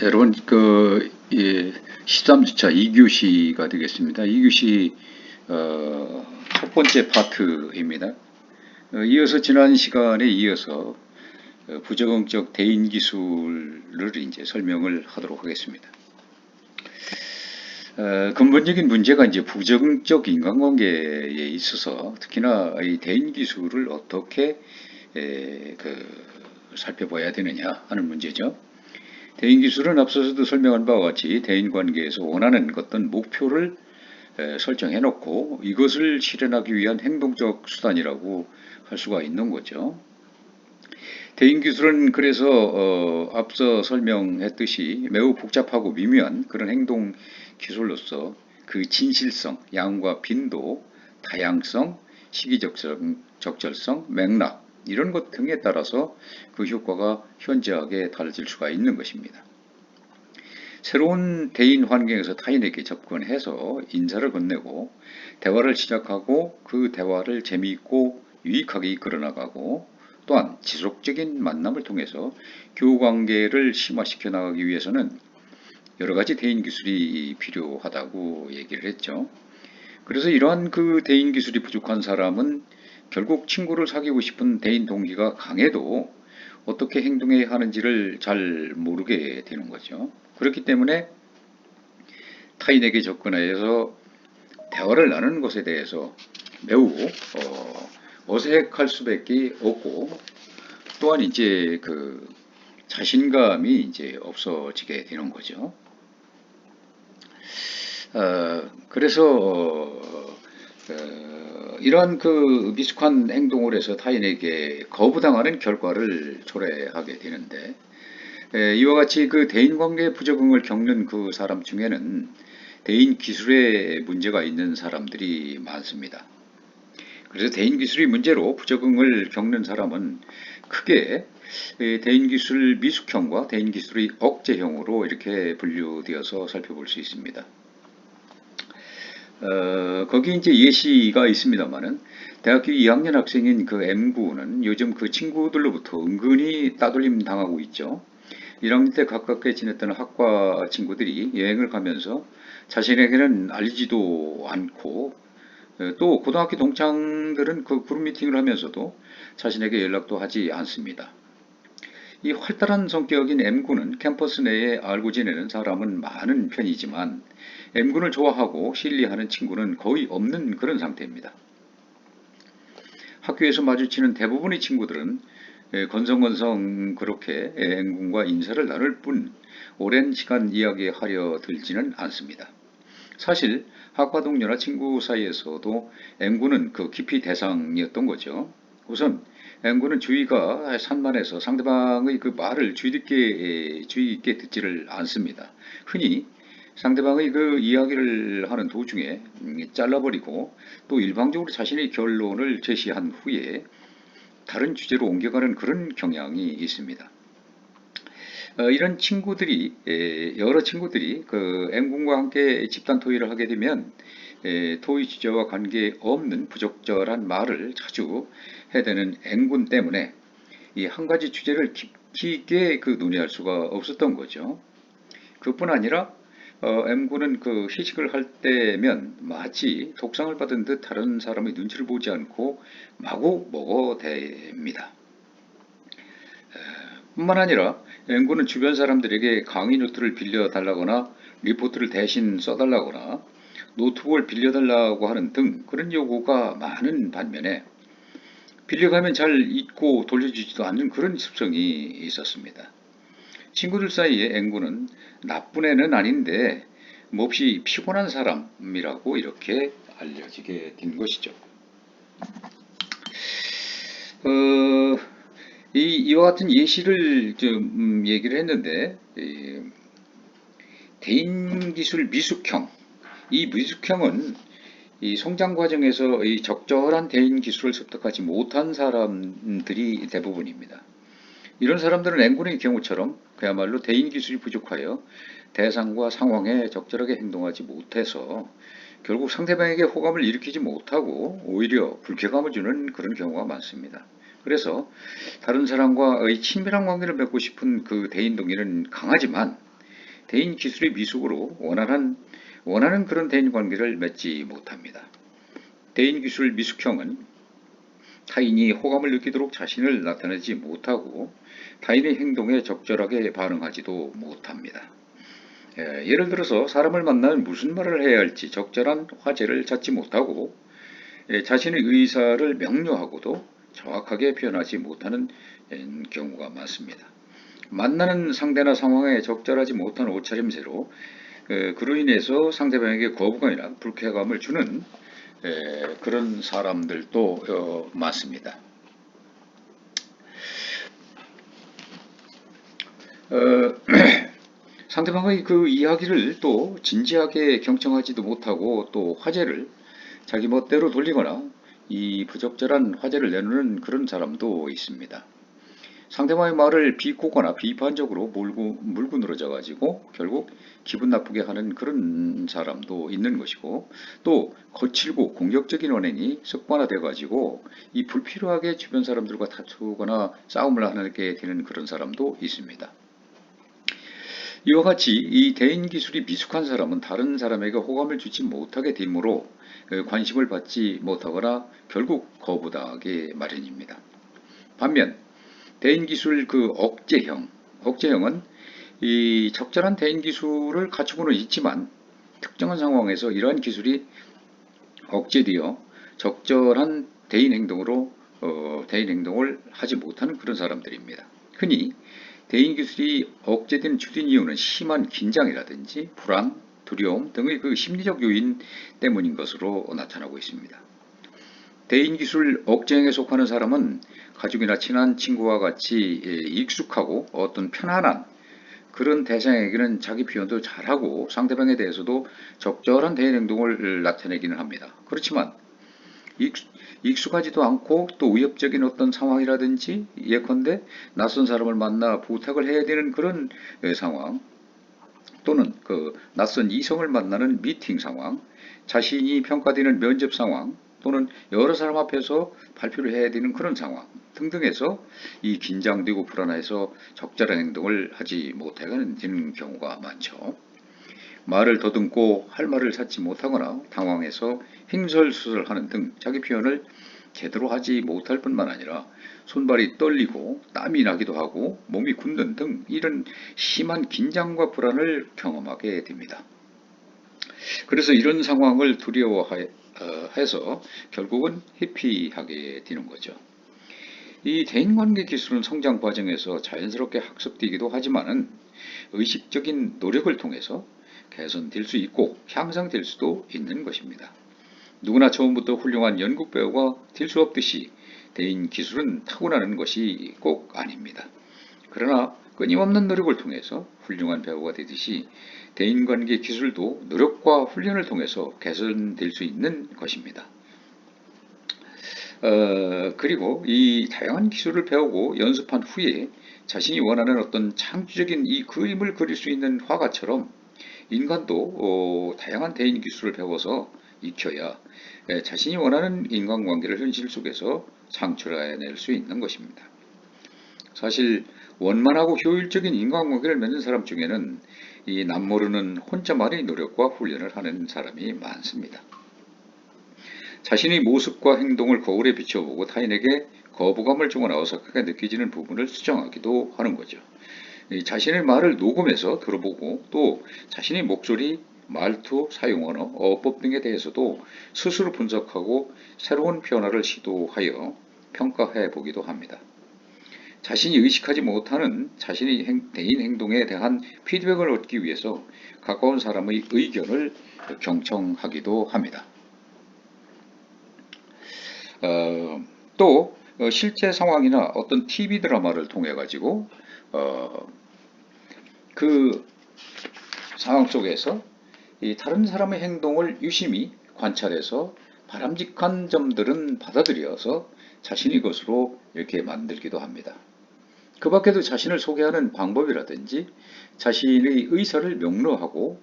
여러분, 13주차 2교시가 되겠습니다. 2교시, 첫 번째 파트입니다. 이어서 지난 시간에 이어서 부적응적 대인 기술을 이제 설명을 하도록 하겠습니다. 근본적인 문제가 이제 부적응적 인간관계에 있어서 특히나 이 대인 기술을 어떻게 살펴봐야 되느냐 하는 문제죠. 대인기술은 앞서서도 설명한 바와 같이 대인관계에서 원하는 어떤 목표를 설정해 놓고 이것을 실현하기 위한 행동적 수단이라고 할 수가 있는 거죠. 대인기술은 그래서 앞서 설명했듯이 매우 복잡하고 미묘한 그런 행동 기술로서 그 진실성, 양과 빈도, 다양성, 시기적절성, 맥락 이런 것 등에 따라서 그 효과가 현저하게 달라질 수가 있는 것입니다. 새로운 대인 환경에서 타인에게 접근해서 인사를 건네고 대화를 시작하고 그 대화를 재미있고 유익하게 이끌어나가고 또한 지속적인 만남을 통해서 교우관계를 심화시켜 나가기 위해서는 여러 가지 대인 기술이 필요하다고 얘기를 했죠. 그래서 이러한 그 대인 기술이 부족한 사람은 결국 친구를 사귀고 싶은 대인 동기가 강해도 어떻게 행동해야 하는지를 잘 모르게 되는 거죠. 그렇기 때문에 타인에게 접근해서 대화를 나누는 것에 대해서 매우 어색할 수밖에 없고 또한 이제 그 자신감이 이제 없어지게 되는 거죠. 그래서 이러한 그 미숙한 행동을 해서 타인에게 거부당하는 결과를 초래하게 되는데 이와 같이 그 대인관계 부적응을 겪는 그 사람 중에는 대인 기술에 문제가 있는 사람들이 많습니다. 그래서 대인 기술이 문제로 부적응을 겪는 사람은 크게 대인 기술 미숙형과 대인 기술의 억제형으로 이렇게 분류되어서 살펴볼 수 있습니다. 거기 이제 예시가 있습니다만은 대학교 2학년 학생인 그 M군은 요즘 그 친구들로부터 은근히 따돌림 당하고 있죠. 1학년 때 가깝게 지냈던 학과 친구들이 여행을 가면서 자신에게는 알리지도 않고 또 고등학교 동창들은 그 그룹 미팅을 하면서도 자신에게 연락도 하지 않습니다. 이 활달한 성격인 M군은 캠퍼스 내에 알고 지내는 사람은 많은 편이지만 M군을 좋아하고 신뢰하는 친구는 거의 없는 그런 상태입니다. 학교에서 마주치는 대부분의 친구들은 건성건성 그렇게 M군과 인사를 나눌 뿐 오랜 시간 이야기하려 들지는 않습니다. 사실 학과 동료나 친구 사이에서도 M군은 그 기피 대상이었던 거죠. 우선 M군은 주의가 산만해서 상대방의 그 말을 주의 깊게 듣지를 않습니다. 흔히 상대방의 그 이야기를 하는 도중에 잘라버리고 또 일방적으로 자신의 결론을 제시한 후에 다른 주제로 옮겨가는 그런 경향이 있습니다. 이런 친구들이 여러 친구들이 그 M군과 함께 집단 토의를 하게 되면 토의 주제와 관계없는 부적절한 말을 자주 해대는 M군 때문에 이 한 가지 주제를 깊이 있게 그 논의할 수가 없었던 거죠. 그뿐 아니라 M군은 그 회식을 할 때면 마치 독상을 받은 듯 다른 사람의 눈치를 보지 않고 마구 먹어댑니다. 뿐만 아니라 M군은 주변 사람들에게 강의 노트를 빌려달라거나 리포트를 대신 써달라거나 노트북을 빌려달라고 하는 등 그런 요구가 많은 반면에 빌려가면 잘 잊고 돌려주지도 않는 그런 습성이 있었습니다. 친구들 사이에 M군은 나쁜 애는 아닌데 몹시 피곤한 사람이라고 이렇게 알려지게 된 것이죠. 이와 같은 예시를 좀 얘기를 했는데 대인기술 미숙형, 이 미숙형은 이 성장 과정에서 이 적절한 대인 기술을 습득하지 못한 사람들이 대부분입니다. 이런 사람들은 N군의 경우처럼 그야말로 대인 기술이 부족하여 대상과 상황에 적절하게 행동하지 못해서 결국 상대방에게 호감을 일으키지 못하고 오히려 불쾌감을 주는 그런 경우가 많습니다. 그래서 다른 사람과의 친밀한 관계를 맺고 싶은 그 대인 동기는 강하지만 대인 기술의 미숙으로 원하는 그런 대인 관계를 맺지 못합니다. 대인 기술 미숙형은 타인이 호감을 느끼도록 자신을 나타내지 못하고 타인의 행동에 적절하게 반응하지도 못합니다. 예를 들어서 사람을 만나면 무슨 말을 해야 할지 적절한 화제를 찾지 못하고 자신의 의사를 명료하고도 정확하게 표현하지 못하는 경우가 많습니다. 만나는 상대나 상황에 적절하지 못한 옷차림새로 그로 인해서 상대방에게 거부감이나 불쾌감을 주는 그런 사람들도 많습니다. 상대방의 그 이야기를 또 진지하게 경청하지도 못하고 또 화제를 자기 멋대로 돌리거나 이 부적절한 화제를 내놓는 그런 사람도 있습니다. 상대방의 말을 비꼬거나 비판적으로 물고 늘어져 가지고 결국 기분 나쁘게 하는 그런 사람도 있는 것이고, 또 거칠고 공격적인 언행이 습관화돼 가지고 이 불필요하게 주변 사람들과 다투거나 싸움을 하게 되는 그런 사람도 있습니다. 이와 같이 이 대인 기술이 미숙한 사람은 다른 사람에게 호감을 주지 못하게 되므로 관심을 받지 못하거나 결국 거부당하게 마련입니다. 반면 대인 기술 그 억제형은 이 적절한 대인 기술을 갖추고는 있지만 특정한 상황에서 이러한 기술이 억제되어 적절한 대인 행동을 하지 못하는 그런 사람들입니다. 흔히 대인 기술이 억제된 주된 이유는 심한 긴장이라든지 불안, 두려움 등의 그 심리적 요인 때문인 것으로 나타나고 있습니다. 대인 기술 억제형에 속하는 사람은 가족이나 친한 친구와 같이 익숙하고 어떤 편안한 그런 대상에게는 자기 표현도 잘하고 상대방에 대해서도 적절한 대인 행동을 나타내기는 합니다. 그렇지만 익숙하지도 않고 또 위협적인 어떤 상황이라든지 예컨대 낯선 사람을 만나 부탁을 해야 되는 그런 상황, 또는 그 낯선 이성을 만나는 미팅 상황, 자신이 평가되는 면접 상황, 또는 여러 사람 앞에서 발표를 해야 되는 그런 상황 등등에서 이 긴장되고 불안해서 적절한 행동을 하지 못하게 되는 경우가 많죠. 말을 더듬고 할 말을 찾지 못하거나 당황해서 횡설수설하는 등 자기 표현을 제대로 하지 못할 뿐만 아니라 손발이 떨리고 땀이 나기도 하고 몸이 굳는 등 이런 심한 긴장과 불안을 경험하게 됩니다. 그래서 이런 상황을 두려워해서 결국은 회피하게 되는 거죠. 이 대인관계 기술은 성장 과정에서 자연스럽게 학습되기도 하지만은 의식적인 노력을 통해서 개선될 수 있고 향상될 수도 있는 것입니다. 누구나 처음부터 훌륭한 연극 배우가 될 수 없듯이 대인 기술은 타고나는 것이 꼭 아닙니다. 그러나 끊임없는 노력을 통해서 훌륭한 배우가 되듯이 대인관계 기술도 노력과 훈련을 통해서 개선될 수 있는 것입니다. 그리고 이 다양한 기술을 배우고 연습한 후에 자신이 원하는 어떤 창조적인 이 그림을 그릴 수 있는 화가처럼 인간도 다양한 대인 기술을 배워서 익혀야 자신이 원하는 인간관계를 현실 속에서 창출해낼 수 있는 것입니다. 사실 원만하고 효율적인 인간관계를 맺는 사람 중에는 이 남모르는 혼자만의 노력과 훈련을 하는 사람이 많습니다. 자신의 모습과 행동을 거울에 비춰보고 타인에게 거부감을 주거나 어색하게 느껴지는 부분을 수정하기도 하는 거죠. 자신의 말을 녹음해서 들어보고 또 자신의 목소리, 말투, 사용 언어, 어법 등에 대해서도 스스로 분석하고 새로운 변화를 시도하여 평가해 보기도 합니다. 자신이 의식하지 못하는 자신의 대인 행동에 대한 피드백을 얻기 위해서 가까운 사람의 의견을 경청하기도 합니다. 또 실제 상황이나 어떤 TV 드라마를 통해 가지고 그 상황 속에서 이 다른 사람의 행동을 유심히 관찰해서 바람직한 점들은 받아들여서 자신의 것으로 이렇게 만들기도 합니다. 그 밖에도 자신을 소개하는 방법이라든지 자신의 의사를 명료하고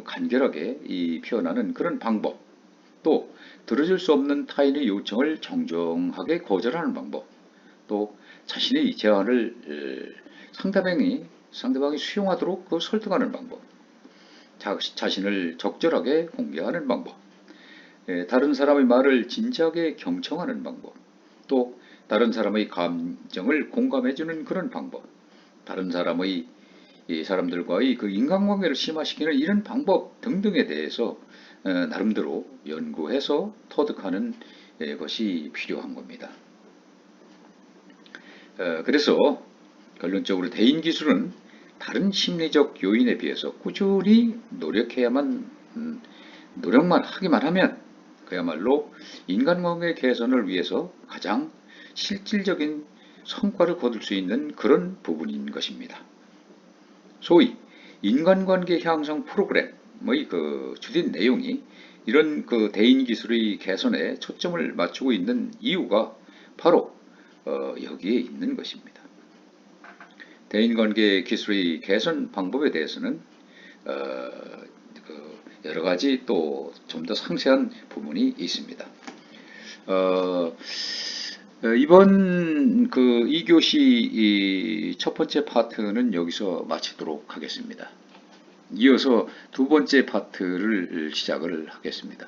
간결하게 표현하는 그런 방법, 또 들어줄 수 없는 타인의 요청을 정정하게 거절하는 방법, 또 자신의 제안을 상대방이 상대방이 수용하도록 설득하는 방법, 자신을 적절하게 공개하는 방법, 다른 사람의 말을 진지하게 경청하는 방법, 또 다른 사람의 감정을 공감해주는 그런 방법, 다른 사람의 이 사람들과의 그 인간관계를 심화시키는 이런 방법 등등에 대해서 나름대로 연구해서 터득하는 것이 필요한 겁니다. 그래서 결론적으로 대인 기술은 다른 심리적 요인에 비해서 꾸준히 노력만 하기만 하면 그야말로 인간관계 개선을 위해서 가장 실질적인 성과를 거둘 수 있는 그런 부분인 것입니다. 소위 인간관계 향상 프로그램의 그 주된 내용이 이런 그 대인 기술의 개선에 초점을 맞추고 있는 이유가 바로 여기에 있는 것입니다. 대인관계 기술의 개선 방법에 대해서는 여러 가지 또 좀 더 상세한 부분이 있습니다. 이번 그 2교시 첫 번째 파트는 여기서 마치도록 하겠습니다. 이어서 두 번째 파트를 시작을 하겠습니다.